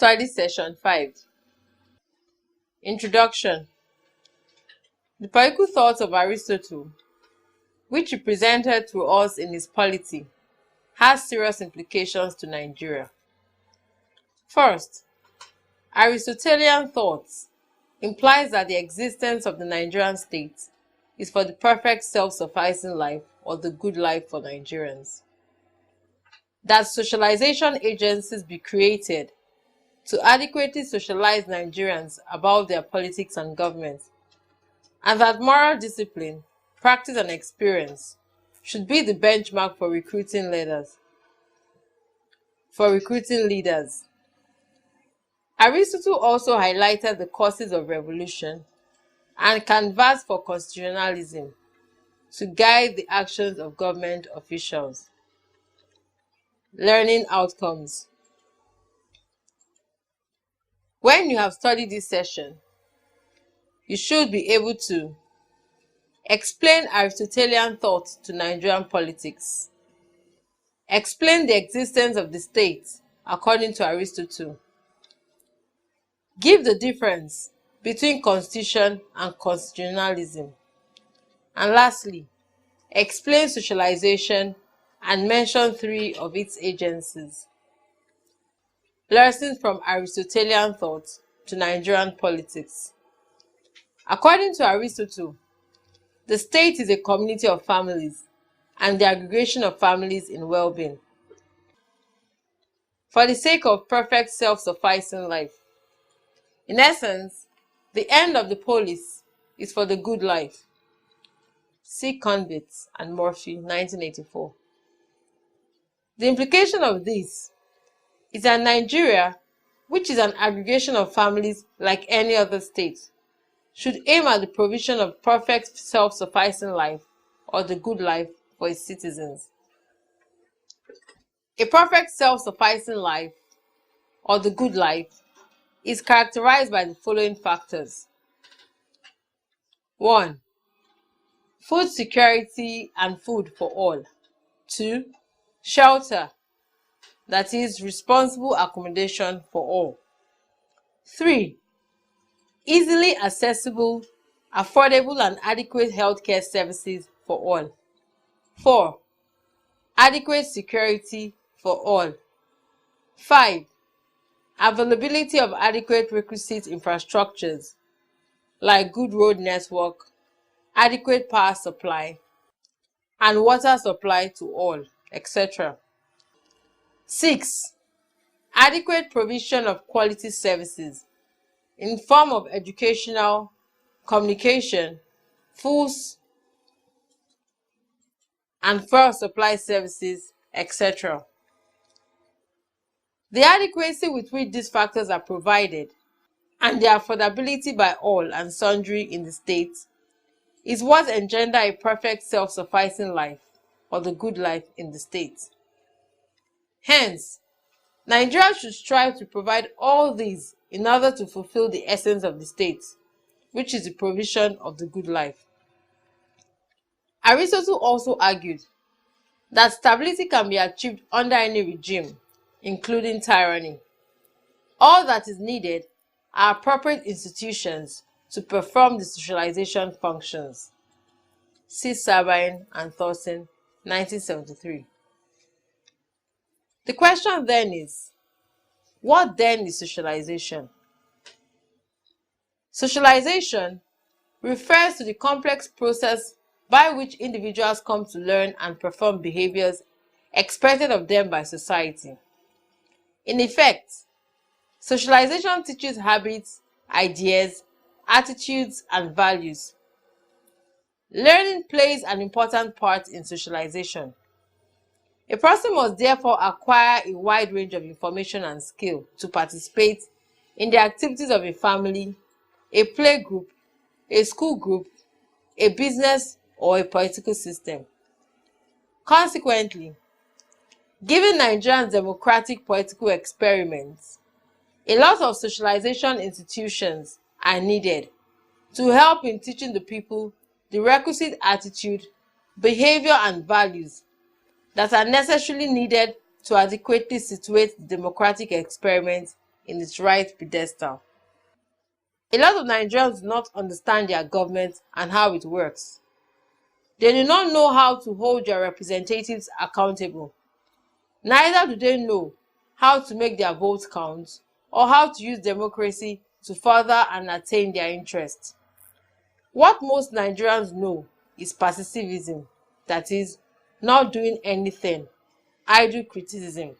Study Session 5. Introduction. The political thoughts of Aristotle, which he presented to us in his polity, has serious implications to Nigeria. First, Aristotelian thoughts implies that the existence of the Nigerian state is for the perfect self-sufficing life or the good life for Nigerians. That socialization agencies be created to adequately socialize Nigerians about their politics and government, and that moral discipline, practice and experience should be the benchmark for recruiting leaders. Aristotle also highlighted the causes of revolution and canvassed for constitutionalism to guide the actions of government officials. Learning outcomes. When you have studied this session, you should be able to explain Aristotelian thought to Nigerian politics, explain the existence of the state according to Aristotle, give the difference between constitution and constitutionalism, and lastly, explain socialization and mention 3 of its agencies. Lessons from Aristotelian thought to Nigerian politics. According to Aristotle, the state is a community of families and the aggregation of families in well-being. For the sake of perfect self-sufficing life. In essence, the end of the polis is for the good life. See Convicts and Murphy, 1984. The implication of this is that Nigeria, which is an aggregation of families like any other state, should aim at the provision of perfect self-sufficing life or the good life for its citizens. A perfect self-sufficing life or the good life is characterized by the following factors. 1. Food security and food for all. 2. Shelter, that is, responsible accommodation for all. 3. Easily accessible, affordable and adequate healthcare services for all. 4. Adequate security for all. 5. Availability of adequate requisite infrastructures like good road network, adequate power supply, and water supply to all, etc. 6. Adequate provision of quality services in form of educational, communication, foods, and fuel supply services, etc. The adequacy with which these factors are provided and their affordability by all and sundry in the state is what engender a perfect self-sufficing life or the good life in the state. Hence, Nigeria should strive to provide all these in order to fulfill the essence of the state, which is the provision of the good life. Aristotle also argued that stability can be achieved under any regime, including tyranny. All that is needed are appropriate institutions to perform the socialization functions. See Sabine and Thorson, 1973. The question then is, what then is socialization? Socialization refers to the complex process by which individuals come to learn and perform behaviors expected of them by society. In effect, socialization teaches habits, ideas, attitudes, and values. Learning plays an important part in socialization. A person must therefore acquire a wide range of information and skill to participate in the activities of a family, a play group, a school group, a business, or a political system. Consequently, given Nigeria's democratic political experiments, a lot of socialization institutions are needed to help in teaching the people the requisite attitude, behavior, and values that are necessarily needed to adequately situate the democratic experiment in its right pedestal. A lot of Nigerians do not understand their government and how it works. They do not know how to hold their representatives accountable. Neither do they know how to make their votes count or how to use democracy to further and attain their interests. What most Nigerians know is passivism, that is, not doing anything, idle criticism,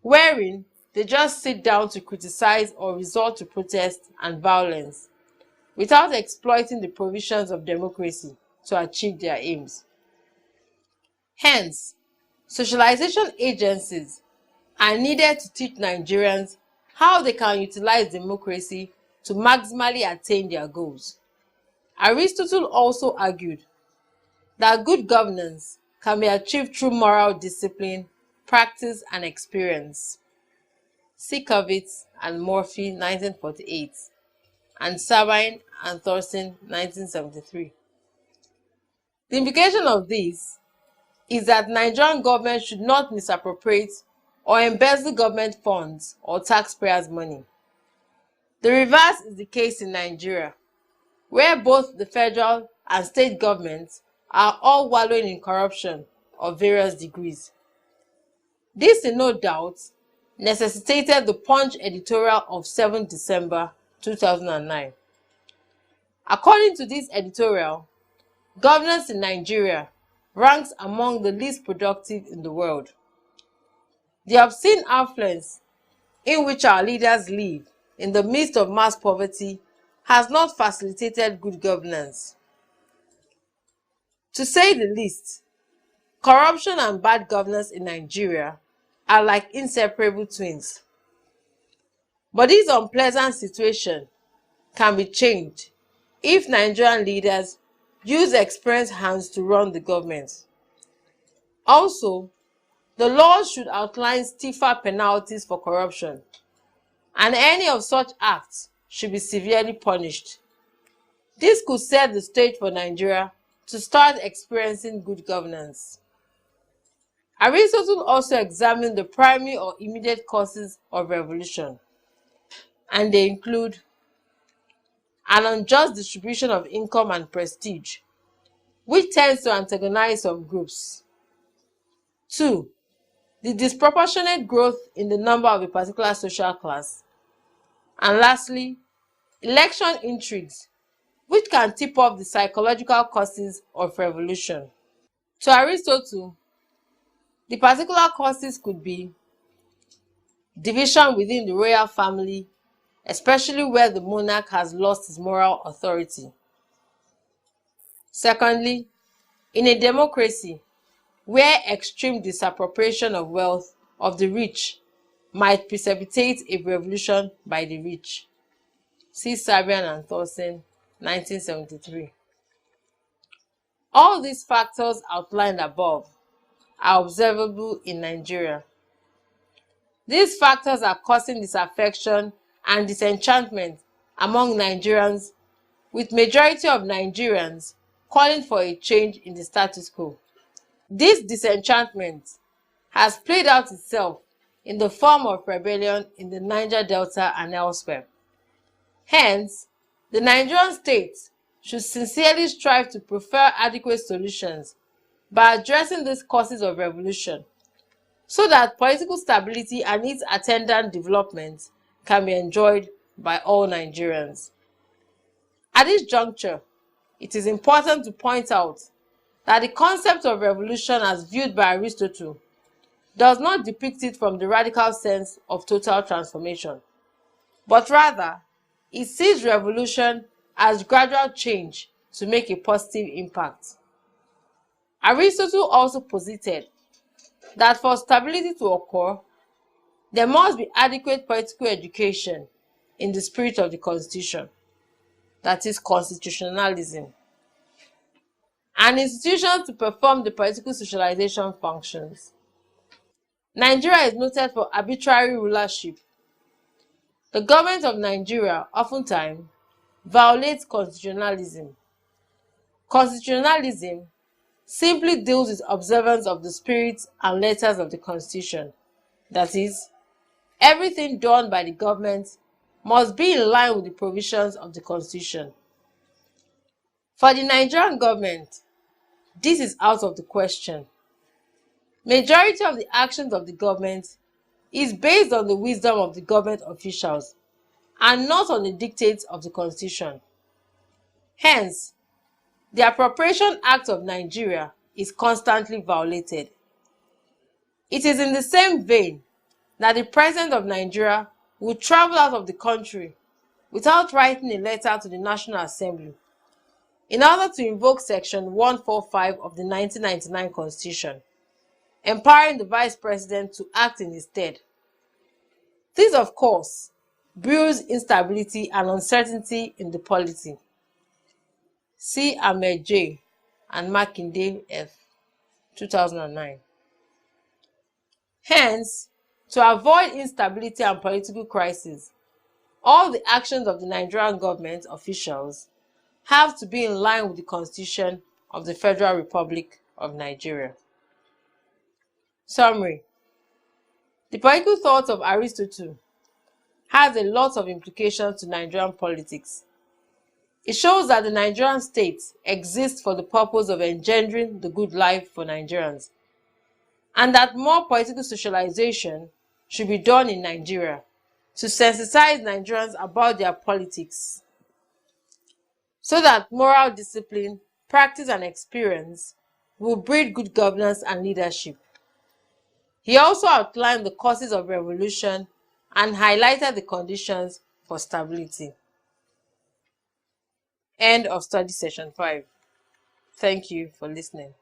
wherein they just sit down to criticize or resort to protest and violence without exploiting the provisions of democracy to achieve their aims. Hence, socialization agencies are needed to teach Nigerians how they can utilize democracy to maximally attain their goals. Aristotle also argued that good governance can be achieved through moral discipline, practice, and experience. See Covitz and Murphy, 1948, and Sabine and Thorson, 1973. The implication of this is that Nigerian government should not misappropriate or embezzle government funds or taxpayers' money. The reverse is the case in Nigeria, where both the federal and state governments are all wallowing in corruption of various degrees. This, in no doubt, necessitated the Punch editorial of 7 December 2009. According to this editorial, governance in Nigeria ranks among the least productive in the world. The obscene affluence in which our leaders live in the midst of mass poverty has not facilitated good governance. To say the least, corruption and bad governance in Nigeria are like inseparable twins. But this unpleasant situation can be changed if Nigerian leaders use experienced hands to run the government. Also, the laws should outline stiffer penalties for corruption, and any of such acts should be severely punished. This could set the stage for Nigeria to start experiencing good governance. Aristotle also examined the primary or immediate causes of revolution, and they include an unjust distribution of income and prestige, which tends to antagonize some groups. 2. The disproportionate growth in the number of a particular social class. And lastly, election intrigues, which can tip off the psychological causes of revolution. To Aristotle, the particular causes could be division within the royal family, especially where the monarch has lost his moral authority. Secondly, in a democracy where extreme disappropriation of wealth of the rich might precipitate a revolution by the rich. See Sabian and Thorson, 1973. All these factors outlined above are observable in Nigeria. These factors are causing disaffection and disenchantment among Nigerians, with majority of Nigerians calling for a change in the status quo. This disenchantment has played out itself in the form of rebellion in the Niger Delta and elsewhere. Hence, the Nigerian state should sincerely strive to prefer adequate solutions by addressing these causes of revolution, so that political stability and its attendant development can be enjoyed by all Nigerians. At this juncture, it is important to point out that the concept of revolution as viewed by Aristotle does not depict it from the radical sense of total transformation, but rather it sees revolution as gradual change to make a positive impact. Aristotle also posited that for stability to occur, there must be adequate political education in the spirit of the Constitution, that is, constitutionalism, and institutions to perform the political socialization functions. Nigeria is noted for arbitrary rulership. The government of Nigeria oftentimes violates constitutionalism. Constitutionalism simply deals with observance of the spirit and letters of the Constitution, that is, everything done by the government must be in line with the provisions of the Constitution. For the Nigerian government, this is out of the question. Majority of the actions of the government is based on the wisdom of the government officials and not on the dictates of the Constitution. Hence, the Appropriation Act of Nigeria is constantly violated. It is in the same vein that the President of Nigeria will travel out of the country without writing a letter to the National Assembly in order to invoke Section 145 of the 1999 Constitution, empowering the Vice President to act in his stead. This, of course, brews instability and uncertainty in the polity. See Ahmed J. and Makinde F. 2009. Hence, to avoid instability and political crisis, all the actions of the Nigerian government officials have to be in line with the Constitution of the Federal Republic of Nigeria. Summary. The political thought of Aristotle has a lot of implications to Nigerian politics. It shows that the Nigerian state exists for the purpose of engendering the good life for Nigerians, and that more political socialization should be done in Nigeria to sensitize Nigerians about their politics, so that moral discipline, practice, and experience will breed good governance and leadership. He also outlined the causes of revolution and highlighted the conditions for stability. End of study session 5. Thank you for listening.